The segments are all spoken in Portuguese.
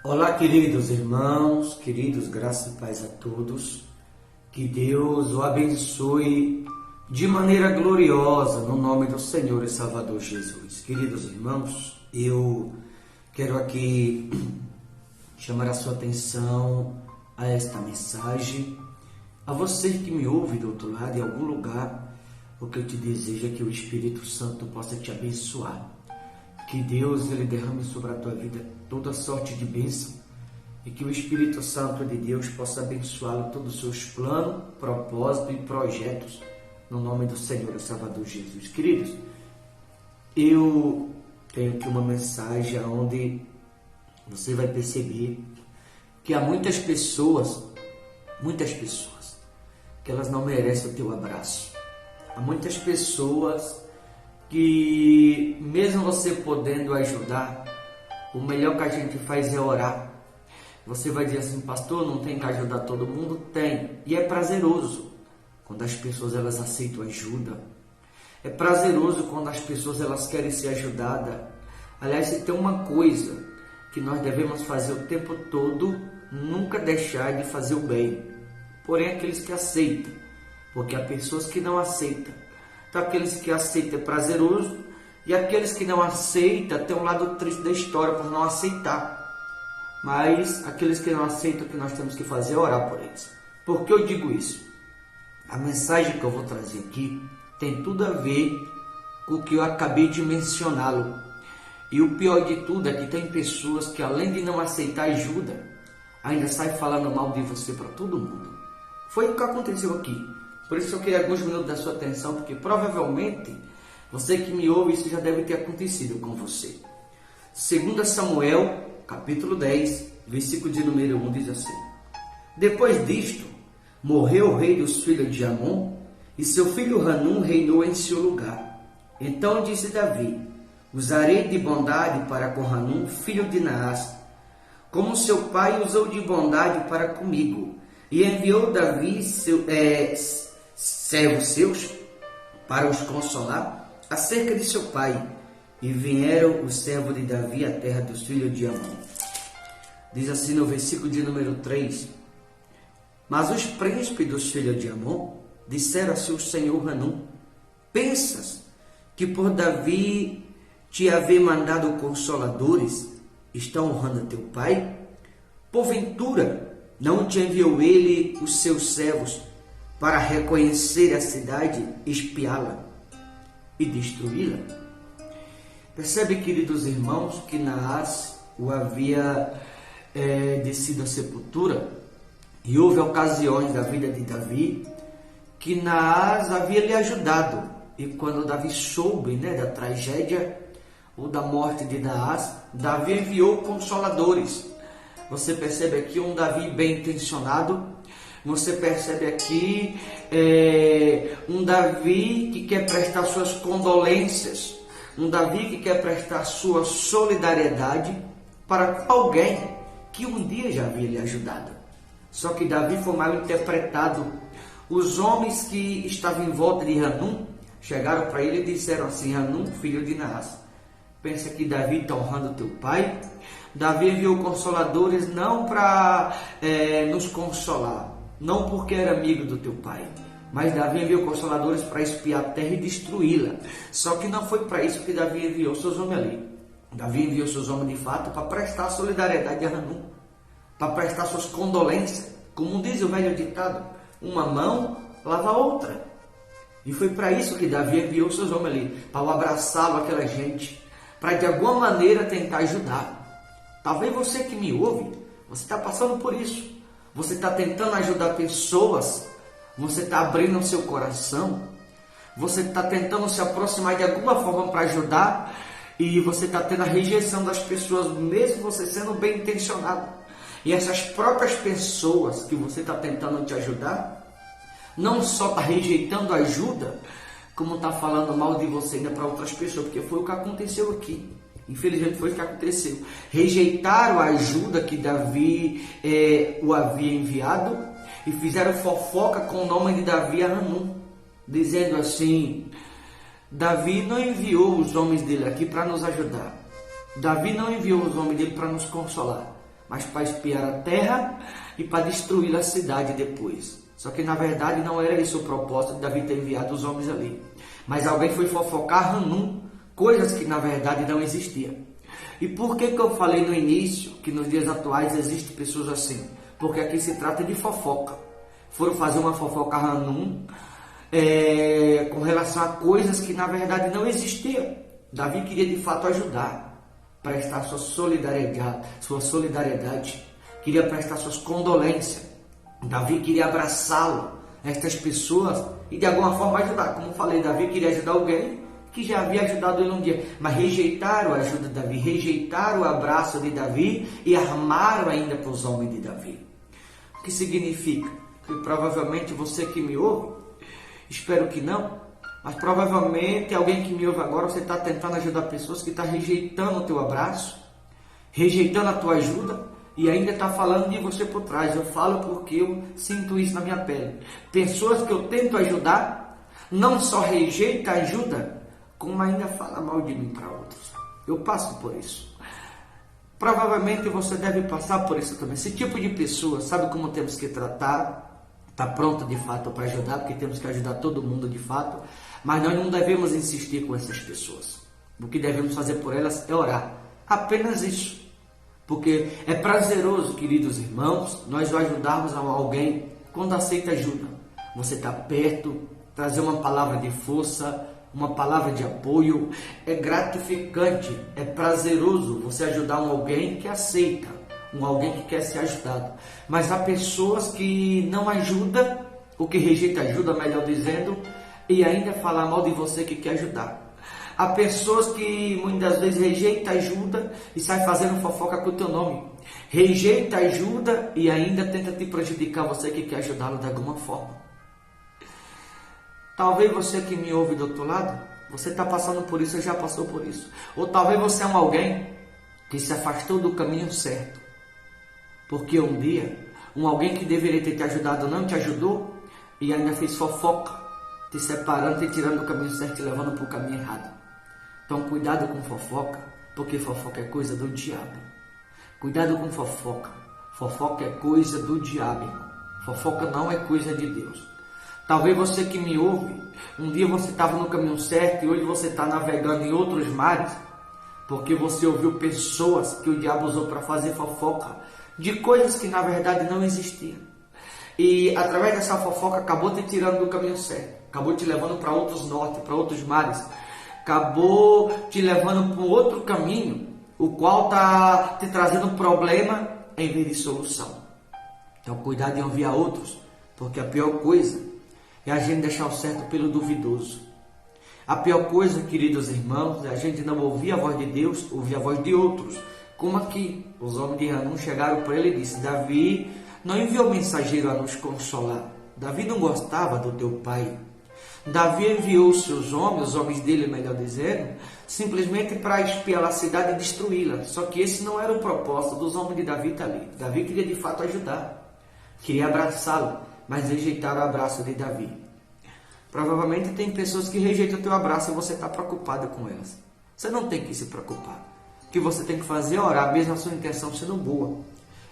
Olá, queridos irmãos, queridos, graça e paz a todos. Que Deus o abençoe de maneira gloriosa no nome do Senhor e Salvador Jesus. Queridos irmãos, eu quero aqui chamar a sua atenção a esta mensagem. A você que me ouve do outro lado, em algum lugar, o que eu te desejo é que o Espírito Santo possa te abençoar. Que Deus ele derrame sobre a tua vida toda sorte de bênção e que o Espírito Santo de Deus possa abençoá-lo todos os seus planos, propósitos e projetos no nome do Senhor e Salvador Jesus. Queridos, eu tenho aqui uma mensagem onde você vai perceber que há muitas pessoas que elas não merecem o teu abraço. Há muitas pessoas que mesmo você podendo ajudar, o melhor que a gente faz é orar. Você vai dizer assim, pastor, não tem que ajudar todo mundo? Tem. E é prazeroso quando as pessoas elas aceitam ajuda. É prazeroso quando as pessoas elas querem ser ajudadas. Aliás, se tem uma coisa que nós devemos fazer o tempo todo, nunca deixar de fazer o bem. Porém, aqueles que aceitam, porque há pessoas que não aceitam. Então, aqueles que aceitam é prazeroso e aqueles que não aceitam tem um lado triste da história por não aceitar. Mas aqueles que não aceitam, o que nós temos que fazer é orar por eles. Por que eu digo isso? A mensagem que eu vou trazer aqui tem tudo a ver com o que eu acabei de mencioná-lo. E o pior de tudo é que tem pessoas que além de não aceitar ajuda, ainda saem falando mal de você para todo mundo. Foi o que aconteceu aqui. Por isso eu queria alguns minutos da sua atenção, porque provavelmente você que me ouve, isso já deve ter acontecido com você. 2 Samuel, capítulo 10, versículo de número 1, diz assim: Depois disto, morreu o rei dos filhos de Amon, e seu filho Hanum reinou em seu lugar. Então disse Davi: Usarei de bondade para com Hanum, filho de Naás, como seu pai usou de bondade para comigo. E enviou Davi servos seus para os consolar acerca de seu pai. E vieram os servos de Davi à terra dos filhos de Amon. Diz assim no versículo de número 3: Mas os príncipes dos filhos de Amon disseram a seu senhor Hanum: Pensas que por Davi te haver mandado consoladores, está honrando teu pai? Porventura não te enviou ele os seus servos para reconhecer a cidade, espiá-la e destruí-la? Percebe, queridos irmãos, que Naás o havia descido à sepultura, e houve ocasiões da vida de Davi que Naás havia lhe ajudado. E quando Davi soube da tragédia ou da morte de Naás, Davi enviou consoladores. Você percebe aqui um Davi bem intencionado. Você percebe aqui um Davi que quer prestar suas condolências, um Davi que quer prestar sua solidariedade para alguém que um dia já havia lhe ajudado. Só que Davi foi mal interpretado. Os homens que estavam em volta de Hanum chegaram para ele e disseram assim: Hanum, filho de Naás, pensa que Davi está honrando teu pai? Davi enviou consoladores não para nos consolar, não porque era amigo do teu pai, mas Davi enviou consoladores para espiar a terra e destruí-la. Só que não foi para isso que Davi enviou seus homens ali. Davi enviou seus homens de fato para prestar solidariedade a Hanum, para prestar suas condolências. Como diz o velho ditado, uma mão lava a outra. E foi para isso que Davi enviou seus homens ali, para abraçá-lo, aquela gente, para de alguma maneira tentar ajudar. Talvez você que me ouve, você está passando por isso. Você está tentando ajudar pessoas, você está abrindo o seu coração, você está tentando se aproximar de alguma forma para ajudar, e você está tendo a rejeição das pessoas, mesmo você sendo bem intencionado. E essas próprias pessoas que você está tentando te ajudar, não só está rejeitando a ajuda, como está falando mal de você ainda para outras pessoas, porque foi o que aconteceu aqui. Infelizmente foi o que aconteceu. Rejeitaram a ajuda que Davi o havia enviado e fizeram fofoca com o nome de Davi a Hanum, dizendo assim: Davi não enviou os homens dele aqui para nos ajudar. Davi não enviou os homens dele para nos consolar. mas para espiar a terra e para destruir a cidade depois. Só que na verdade não era esse o propósito de Davi ter enviado os homens ali. Mas alguém foi fofocar Hanum, coisas que na verdade não existiam. E por que eu falei no início que nos dias atuais existem pessoas assim? Porque aqui se trata de fofoca. Foram fazer uma fofoca Hanum com relação a coisas que na verdade não existiam. Davi queria de fato ajudar, prestar sua solidariedade, queria prestar suas condolências. Davi queria abraçá-lo, estas pessoas, e de alguma forma ajudar. Como falei, Davi queria ajudar alguém que já havia ajudado ele um dia, mas rejeitaram a ajuda de Davi, rejeitaram o abraço de Davi e armaram ainda para os homens de Davi. O que significa? Que provavelmente você que me ouve, espero que não, mas provavelmente alguém que me ouve agora, você está tentando ajudar pessoas que estão rejeitando o teu abraço, rejeitando a tua ajuda e ainda está falando de você por trás. Eu falo porque eu sinto isso na minha pele. Pessoas que eu tento ajudar, não só rejeita a ajuda, como ainda fala mal de mim para outros. Eu passo por isso. Provavelmente você deve passar por isso também. Esse tipo de pessoa, sabe como temos que tratar? Está pronto de fato para ajudar, porque temos que ajudar todo mundo de fato, mas nós não devemos insistir com essas pessoas. O que devemos fazer por elas é orar. Apenas isso. Porque é prazeroso, queridos irmãos, nós ajudarmos a alguém quando aceita ajuda. Você está perto, trazer uma palavra de força, uma palavra de apoio, é gratificante, é prazeroso você ajudar alguém que aceita, alguém que quer ser ajudado. Mas há pessoas que não ajudam, ou que rejeita ajuda, melhor dizendo, e ainda falar mal de você que quer ajudar. Há pessoas que muitas vezes rejeita ajuda e sai fazendo fofoca com o teu nome. Rejeita ajuda e ainda tenta te prejudicar, você que quer ajudá-lo de alguma forma. Talvez você que me ouve do outro lado, você está passando por isso, já passou por isso. Ou talvez você é alguém que se afastou do caminho certo. Porque um dia, alguém que deveria ter te ajudado não te ajudou e ainda fez fofoca, te separando, te tirando do caminho certo e levando para o caminho errado. Então cuidado com fofoca, porque fofoca é coisa do diabo. Cuidado com fofoca. Fofoca é coisa do diabo, irmão. Fofoca não é coisa de Deus. Talvez você que me ouve, um dia você estava no caminho certo e hoje você está navegando em outros mares, porque você ouviu pessoas que o diabo usou para fazer fofoca de coisas que na verdade não existiam. E através dessa fofoca acabou te tirando do caminho certo, acabou te levando para outros norte, para outros mares, acabou te levando para um outro caminho, o qual está te trazendo problema em vez de solução. Então cuidado em ouvir a outros, porque a pior coisa é a gente deixar o certo pelo duvidoso. A pior coisa, queridos irmãos, é a gente não ouvir a voz de Deus, ouvir a voz de outros. Como aqui, os homens de Hanum chegaram para ele e disse: Davi não enviou mensageiro a nos consolar. Davi não gostava do teu pai. Davi enviou os seus homens, os homens dele, melhor dizendo, simplesmente para espiar a cidade e destruí-la. Só que esse não era o propósito dos homens de Davi estar ali. Davi queria de fato ajudar, queria abraçá-lo, mas rejeitaram o abraço de Davi. Provavelmente tem pessoas que rejeitam o teu abraço e você está preocupado com elas. Você não tem que se preocupar. O que você tem que fazer é orar, mesmo a sua intenção sendo boa,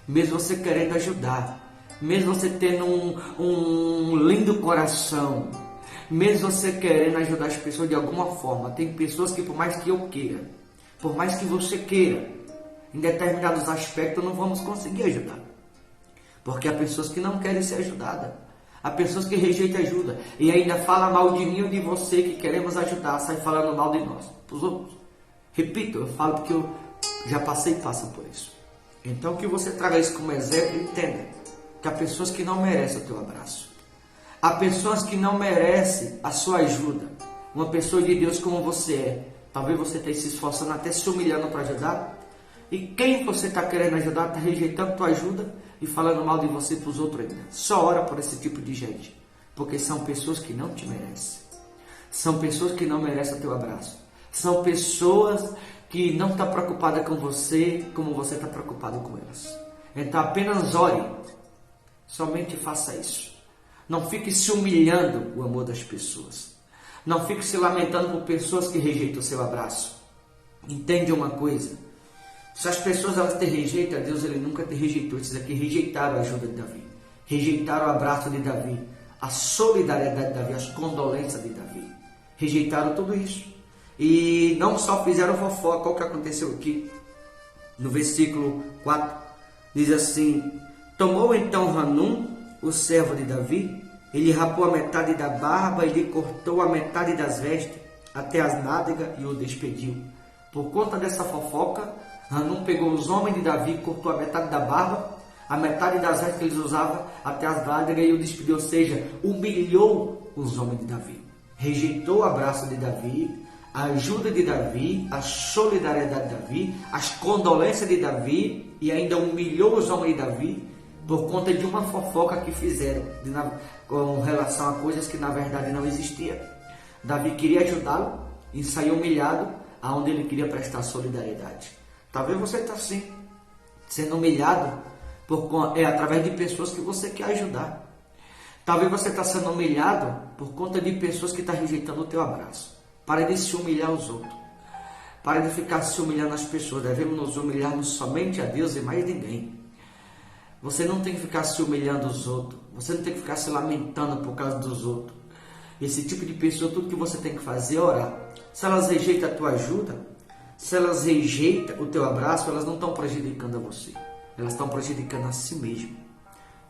mesmo você querendo ajudar, mesmo você tendo um lindo coração, mesmo você querendo ajudar as pessoas de alguma forma. Tem pessoas que por mais que eu queira, por mais que você queira, em determinados aspectos não vamos conseguir ajudar. Porque há pessoas que não querem ser ajudadas. Há pessoas que rejeitam ajuda e ainda fala mal de mim ou de você que queremos ajudar, sai falando mal de nós, para os outros. Repito, eu falo porque eu já passei e passo por isso. Então que você traga isso como exemplo e entenda que há pessoas que não merecem o teu abraço. Há pessoas que não merecem a sua ajuda. Uma pessoa de Deus como você é. Talvez você esteja se esforçando, até se humilhando para ajudar. E quem você está querendo ajudar está rejeitando a tua ajuda e falando mal de você para os outros ainda. Só ora por esse tipo de gente. Porque são pessoas que não te merecem. São pessoas que não merecem o teu abraço. São pessoas que não estão preocupadas com você como você está preocupado com elas. Então apenas ore. Somente faça isso. Não fique se humilhando o amor das pessoas. Não fique se lamentando por pessoas que rejeitam o seu abraço. Entende uma coisa. Se as pessoas elas te rejeitam, Deus ele nunca te rejeitou. Esses aqui rejeitaram a ajuda de Davi, rejeitaram o abraço de Davi, a solidariedade de Davi, as condolências de Davi. Rejeitaram tudo isso. E não só fizeram fofoca. Olha o que aconteceu aqui. No versículo 4, diz assim: tomou então Hanum, o servo de Davi, ele rapou a metade da barba e lhe cortou a metade das vestes, até as nádegas, e o despediu. Por conta dessa fofoca, Hanum pegou os homens de Davi, cortou a metade da barba, a metade das vestes que eles usavam, até as nádegas, e o despediu. Ou seja, humilhou os homens de Davi. Rejeitou o abraço de Davi, a ajuda de Davi, a solidariedade de Davi, as condolências de Davi, e ainda humilhou os homens de Davi por conta de uma fofoca que fizeram com relação a coisas que na verdade não existiam. Davi queria ajudá-lo e saiu humilhado aonde ele queria prestar solidariedade. Talvez você está assim, sendo humilhado através de pessoas que você quer ajudar. Talvez você está sendo humilhado por conta de pessoas que estão rejeitando o teu abraço. Para de se humilhar aos outros. Para de ficar se humilhando às pessoas. Devemos nos humilharmos somente a Deus e mais ninguém. Você não tem que ficar se humilhando aos outros. Você não tem que ficar se lamentando por causa dos outros. Esse tipo de pessoa, tudo que você tem que fazer é orar. Se elas rejeitam a tua ajuda, se elas rejeitam o teu abraço, elas não estão prejudicando a você. Elas estão prejudicando a si mesmo.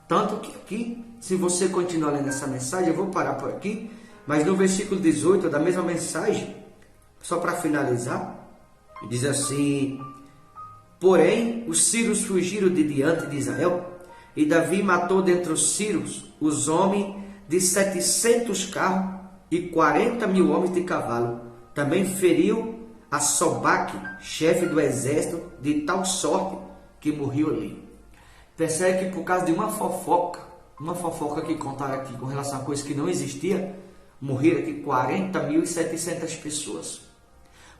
Tanto que aqui, se você continuar lendo essa mensagem, eu vou parar por aqui, mas no versículo 18 da mesma mensagem, só para finalizar, diz assim: porém, os sírios fugiram de diante de Israel, e Davi matou dentre os sírios os homens de 700 carros e 40.000 homens de cavalo. Também feriu a Sobaque, chefe do exército, de tal sorte que morreu ali. Percebe que por causa de uma fofoca que contaram aqui com relação a coisas que não existia, morreram aqui 40.700 pessoas.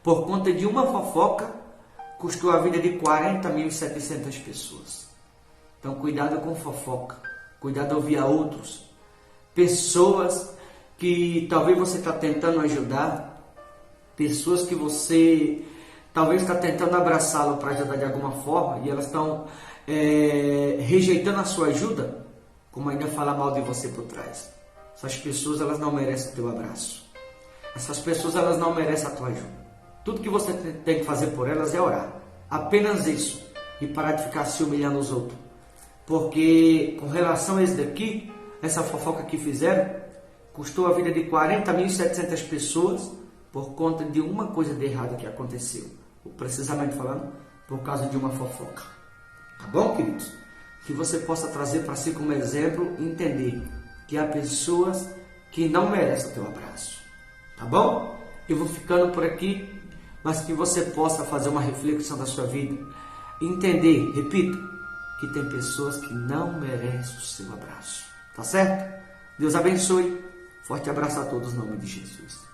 Por conta de uma fofoca, custou a vida de 40.700 pessoas. Então, cuidado com fofoca. Cuidado de ouvir a outros. Pessoas que talvez você está tentando ajudar. Pessoas que você talvez está tentando abraçá-lo para ajudar de alguma forma. E elas estão rejeitando a sua ajuda. Como ainda falar mal de você por trás. Essas pessoas elas não merecem o teu abraço. Essas pessoas elas não merecem a tua ajuda. Tudo que você tem que fazer por elas é orar. Apenas isso. E parar de ficar se humilhando aos outros. Porque com relação a esse daqui, essa fofoca que fizeram, custou a vida de 40.700 pessoas por conta de uma coisa de errado que aconteceu. Precisamente falando, por causa de uma fofoca. Tá bom, queridos? Que você possa trazer para si como exemplo e entender que há pessoas que não merecem o teu abraço. Tá bom? Eu vou ficando por aqui, mas que você possa fazer uma reflexão da sua vida. Entender, repito, que tem pessoas que não merecem o seu abraço. Tá certo? Deus abençoe. Forte abraço a todos em nome de Jesus.